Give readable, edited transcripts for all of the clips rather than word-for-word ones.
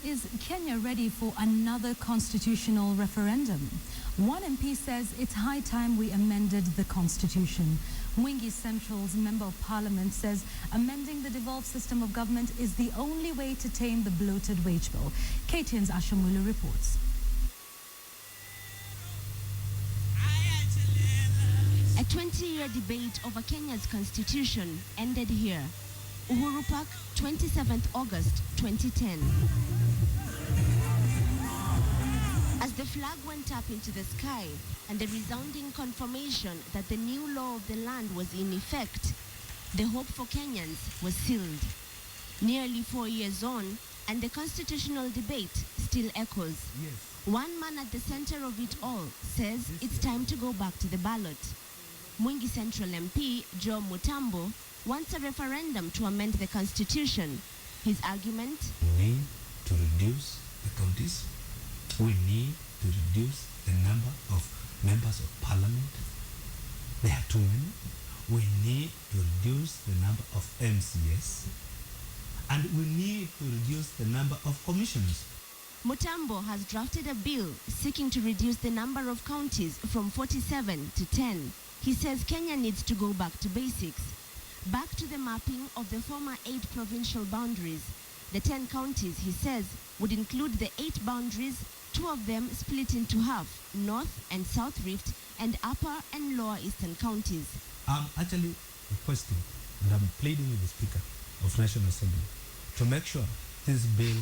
is Kenya ready for another constitutional referendum? One MP says it's high time we amended the constitution. Mwingi Central's Member of Parliament says amending the devolved system of government is the only way to tame the bloated wage bill. KTN's Ashamulu reports. A 20-year debate over Kenya's constitution ended here. Uhuru Park, 27th August 2010. As the flag went up into the sky and the resounding confirmation that the new law of the land was in effect, the hope for Kenyans was sealed. Nearly 4 years on, and the constitutional debate still echoes. Yes. One man at the center of it all says it's time to go back to the ballot. Mwingi Central MP Joe Mutambo wants a referendum to amend the constitution. His argument? We need to reduce the counties. We need to reduce the number of members of parliament. There are too many. We need to reduce the number of MCS. And we need to reduce the number of commissioners. Mutambo has drafted a bill seeking to reduce the number of counties from 47 to 10. He says Kenya needs to go back to basics. Back to the mapping of the former 8 provincial boundaries. The 10 counties, he says, would include the 8 boundaries, 2 of them split into half, North and South Rift, and Upper and Lower Eastern counties. I'm actually requesting, and I'm pleading with the Speaker of National Assembly to make sure this bill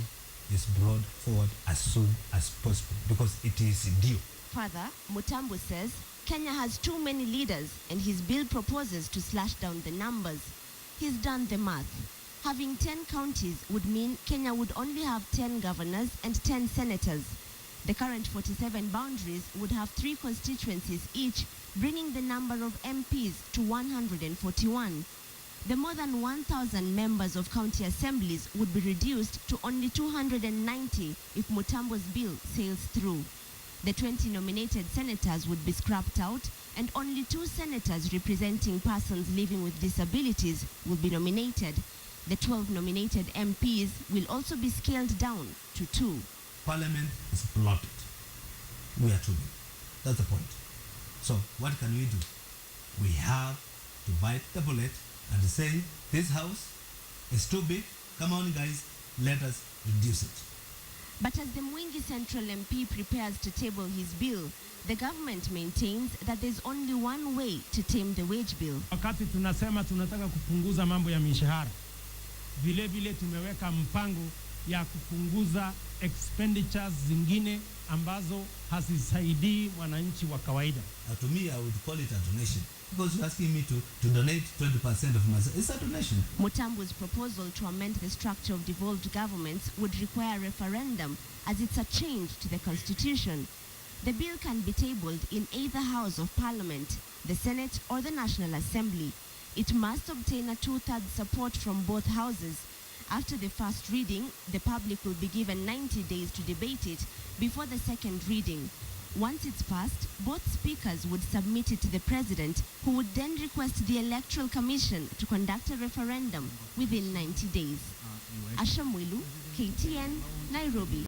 is brought forward as soon as possible, because it is due. Further, Mutambo says Kenya has too many leaders, and his bill proposes to slash down the numbers. He's done the math. Having 10 counties would mean Kenya would only have 10 governors and 10 senators. The current 47 boundaries would have 3 constituencies each, bringing the number of MPs to 141. The more than 1,000 members of county assemblies would be reduced to only 290 if Mutambo's bill sails through. The 20 nominated senators would be scrapped out, and only 2 senators representing persons living with disabilities will be nominated. The 12 nominated MPs will also be scaled down to 2. Parliament is bloated. We are too big. That's the point. So what can we do? We have to bite the bullet and say, this house is too big. Come on, guys, let us reduce it. But as the Mwingi Central MP prepares to table his bill, the government maintains that there's only one way to tame the wage bill. Wakati tunasema tunataka kupunguza mambo ya mishahara, vile vile tumeweka mpango ya kupunguza expenditures zingine ambazo hazisaidii wananchi wa kawaida. To me, I would call it a donation, because you're asking me to donate 20% of my salary. It's a donation. Mutambo's proposal to amend the structure of devolved governments would require a referendum, as it's a change to the constitution. The bill can be tabled in either House of Parliament, the Senate or the National Assembly. It must obtain a 2/3 support from both houses. After the first reading, the public will be given 90 days to debate it before the second reading. Once it's passed, both speakers would submit it to the President, who would then request the Electoral Commission to conduct a referendum within 90 days. Ashamwilu, KTN, Nairobi.